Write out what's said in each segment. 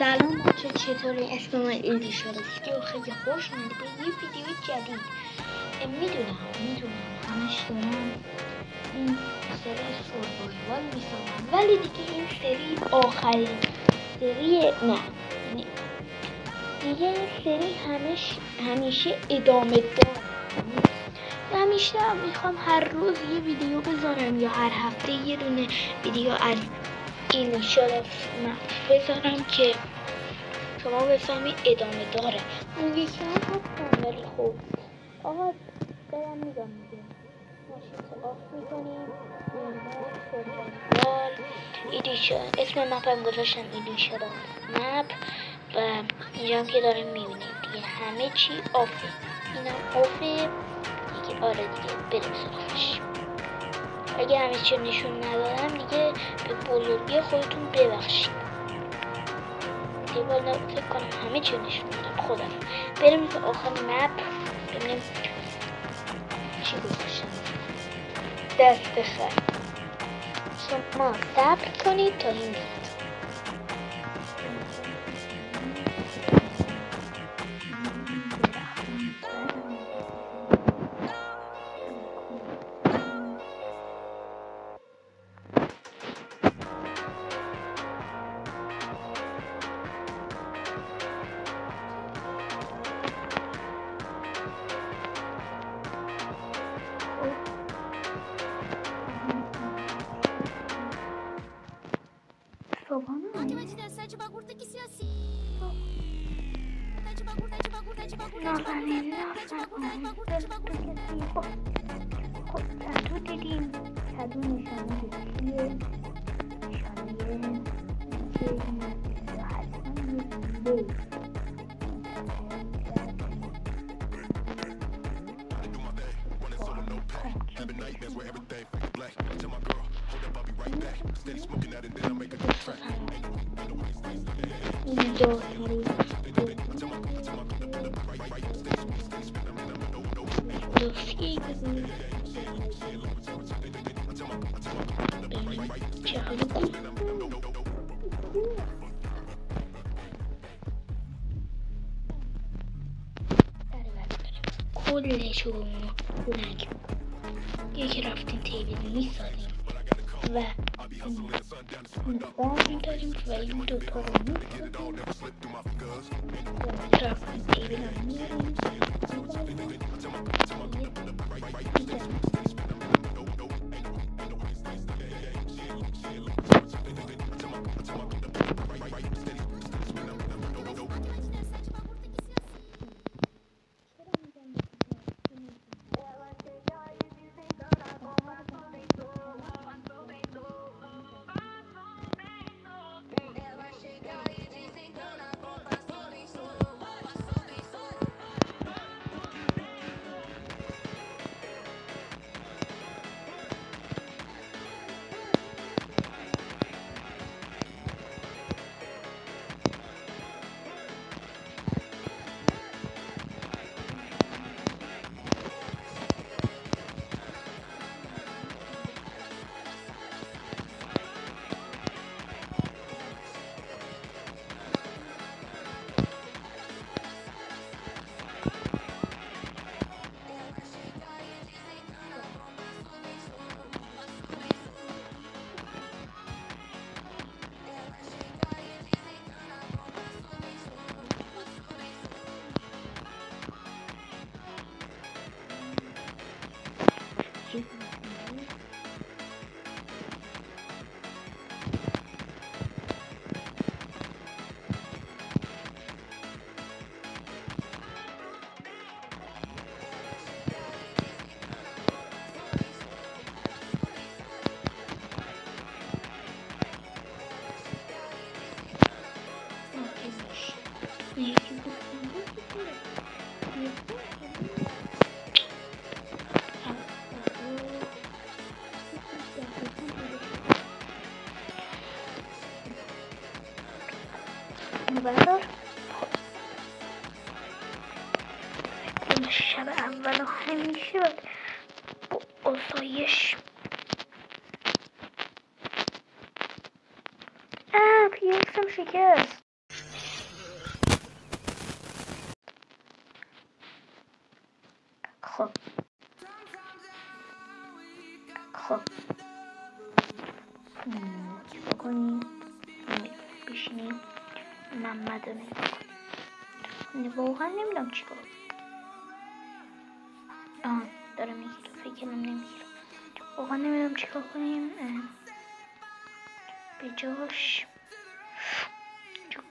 سلام بچه، چطوری؟ اسم من ایلیشا است. خیلی خوش اومدید به یه ویدیو جدید. میدونم همش دارم این سری سوروایوال میسازم، ولی دیگه این سری آخرین سری نه، یعنی دیگه این سری همیشه ادامه داره. همیشه میخوام هر روز یه ویدیو بذارم یا هر هفته یه دونه ویدیو از ایلیشا بذارم که شما بفهمید ادامه داره. اون یکی هم هستم، ولی خب آقا دارم میگم دیگه. ماشین آف میکنیم. سوروایوال ایلیشا، اسم مپم گذاشتم ایلیشا مپ و اینجا هم که داریم میبینید دیگه همه چی آفه. اینم آفه دیگه. آره دیگه بریم سراغش. اگه همه چی نشون ندارم دیگه به بزرگی خودتون ببخشید. دیگه بالا فکر کنم همه چی نشون دادم. خودم بریم به آخر مپ ببینیم چی گذاشتم. دست خیر. شما صبر کنید تا این بیاد. کدو دیدیم. کدو نشانه کیه؟ نشانه کلشو لنگ یکی رفتیم تیبیل میسازیم و بام داریم و این دوتا رو میسازیم و رفتیم تیبیل هم میاریم. بردار این شب اول همیشه با آسایش پیکسم شکست. خب چیکار کنیم؟ بشینیم محمد رو نگاه کنیم. واقعا نمیدونم چیکار. داره میگیره، فکرم نمیگیره. واقعا نمیدونم چیکار کنیم. به جاش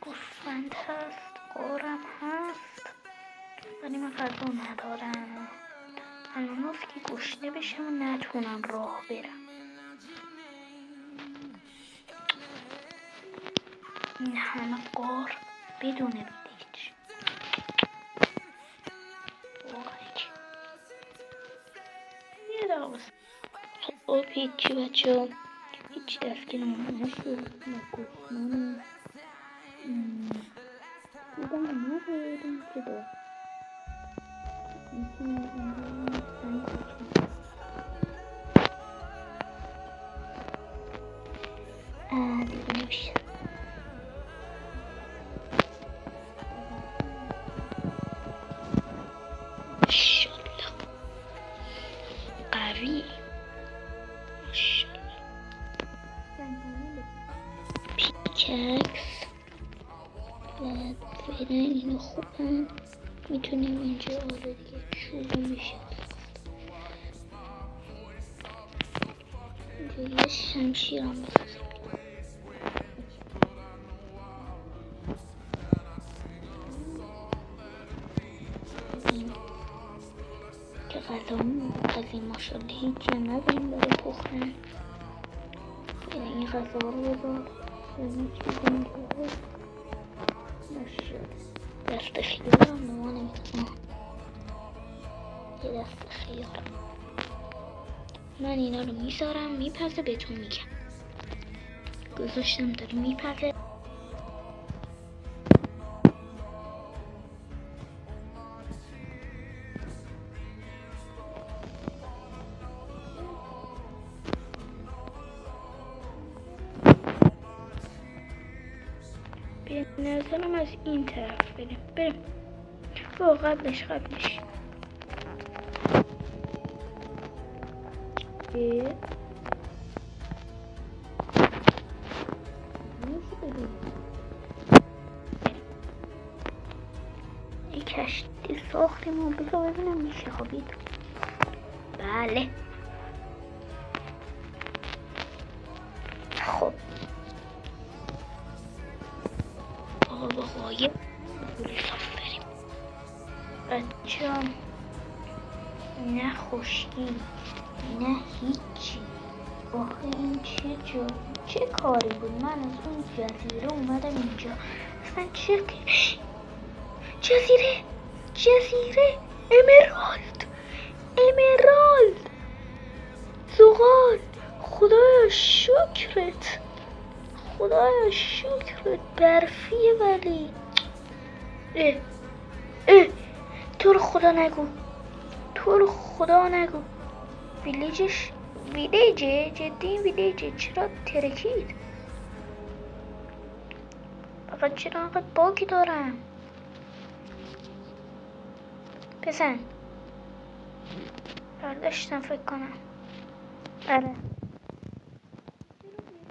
گوسفند هست، قارم هست، ولی من غذا ندارم. الان که گشنه بشم و نتونم راه برم. این همه قار بدون ویلیج. یه دقیقه بس. خب هیچی بچه ها، هیچی دستگیرم نشد. گشنه دیدم نبودم که دار دیگه نمیشه. ماشالله قوی، ماشالله. پیککس و فعلا اینو خوبن. میتونیم اینجا آره دیگه شروع میشه. اینجا یه شمشیرم بسازیم. که غذامون از این ماشالله هیچی هم نداریم برای پختن. این غذا رو بذار این چیزی میگه نشد. دست خیار هم نما نمیتونم. یه دست خیار من اینا رو میذارم میپزه. بهتون میگم گذاشتم داره میپزه. به نظرم از این طرف بریم. قبلش یه کشتی ساختیم و بذار ببینم میشه. خوابید. بله خب آقا با قایب صاف بریم بچه هم. نه خشکی نه هیچی. آخه این چه کاری بود؟ من از اون جزیره اومدم اینجا. اصلا چه جزیره امرالد زغال. خدایا شکرت برفیه. ولی تو رو خدا نگو. ویلیجه جدی. این ویلیجه چرا ترکید؟ فقط چرا انقدر باگی دارم؟ بزن. برداشتم فکر کنم. آره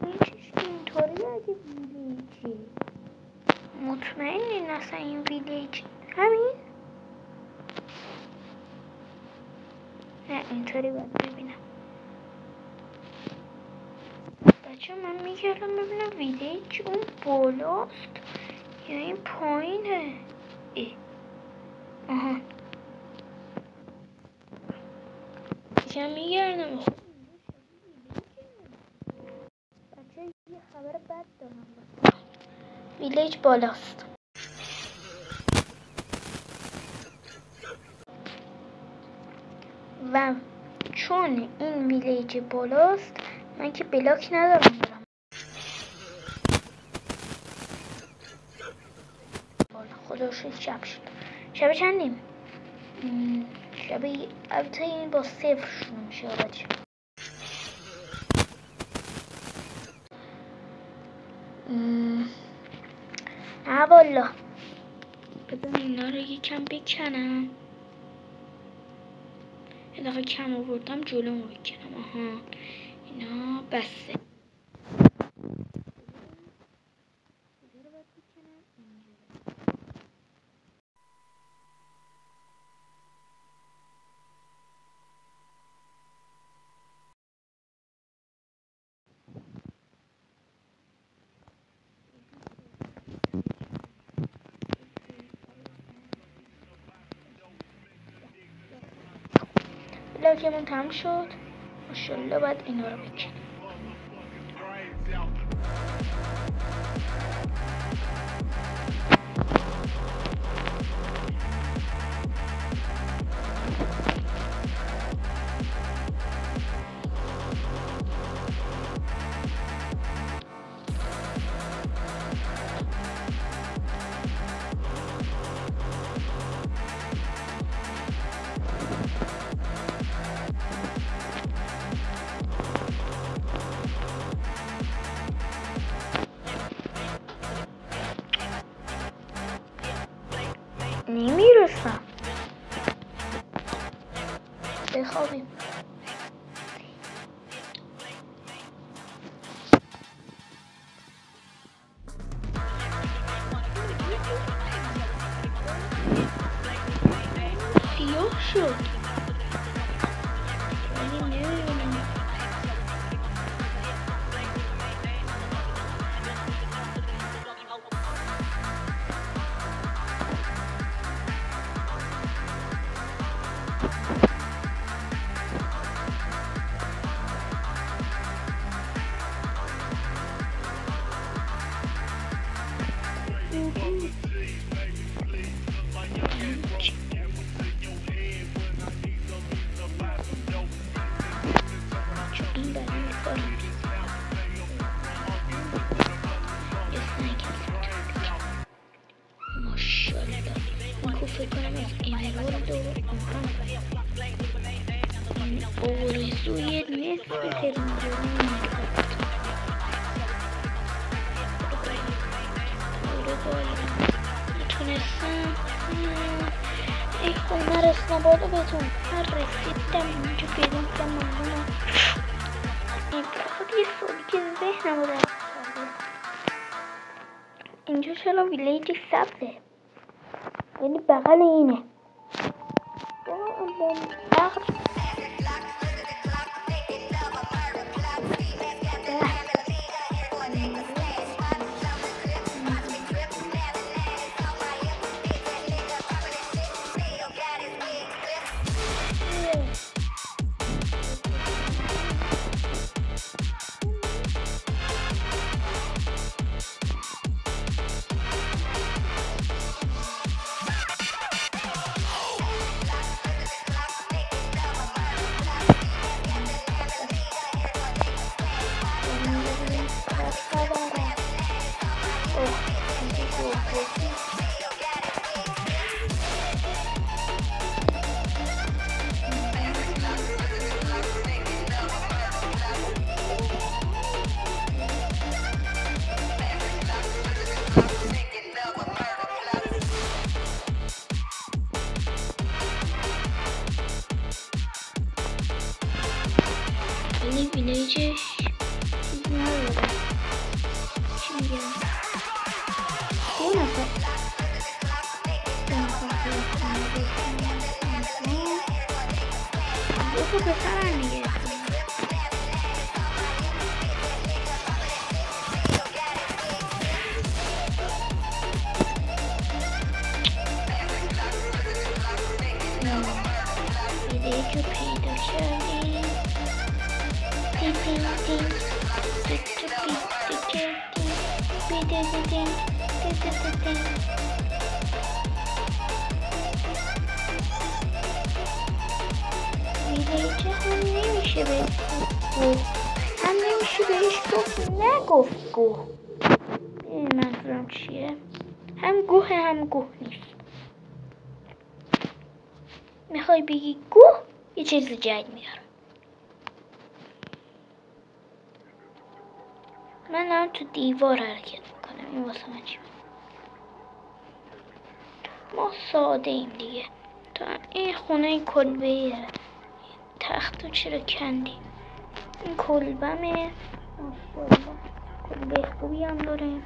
ویلیجش اینطوری. اگه ویلیجی مطمئنی اصلا این ویلیج همین؟ نه اینطوری باید ببینم. بچه من میگردم ببینم ویلیج اون بالاست یا این پایینه. آها دیگه میگردم. بچه یه خبر بد دارم. ویلیج بالاست. و چون این ویلیج بالاست من که بلاک ندارم برم بالا. خدا شد شب شد. شب چندیم؟ شب البته این با 0 شروع میشه بچه. نه والا بذار اینا رو یکم بکنم. یه دقیقه کم آوردم جلو میکنم. آها اینا بسته. بلاکمون تموم شد. ماشاءالله باید اینا رو بکنیم. نمیرسم بخوابیم. سیاه شد. فکر کنم از ایمرالد و آرزوی نصف تلویزیون نتونستم ای خونه رسنا بالا بهتون من رسیدم اینجا پیدا کنم. ممنونم. این فقط یه سالی که ذهنم رو در اینجا چرا ویلیجی سبزه؟ یعنی بغل اینه. این ویلیجش چیزی نداره. چی میگم؟ دو نفر دو تا پسرن دیگه. ویلیج رو پیدا کردیم. ویلیجه هم نمیشه بهش هم نمیشه بهش گفت نگفت گوه. این منظورم چیه؟ هم گوه هم گوه نیست. میخوای بگی گوه یه چیز جدید میارم. من هم تو دیوار حرکت میکنم. این واسه من چی؟ ما ساده ایم دیگه. تا این خونه کلبه تخت رو چرا کندی؟ این کلبمه. ماشاءالله کلبه خوبی هم داره.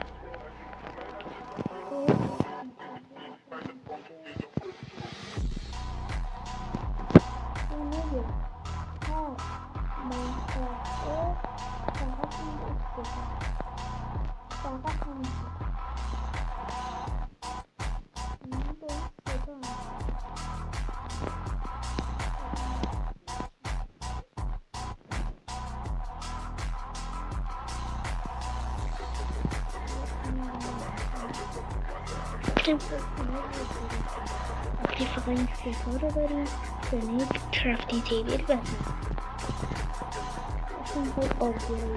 وقتی فقط این سیفا رو بریم برنه کرافتی تیبل بزن اصلا باید آبیایی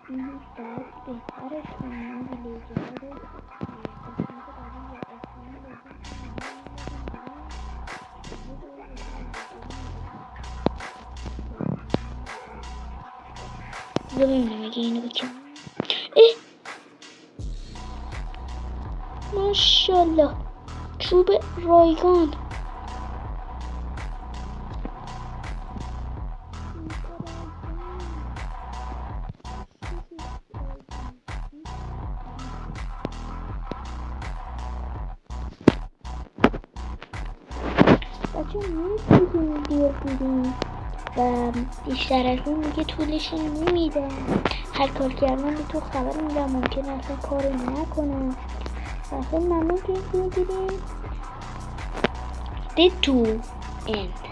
این باید بهترش کنیم ویلیجه ها رو ببینم اگه اینو بکنم. ماشاءالله چوب رایگان. بچه میرسیم دیر بودیم و بیشتر از این دیگه طولشون نمیده. هر کار کردن به تو خبر میدم، ممکنه اصلا کاری نکنم. اصلا ممنون که میدیدیم. Did to end.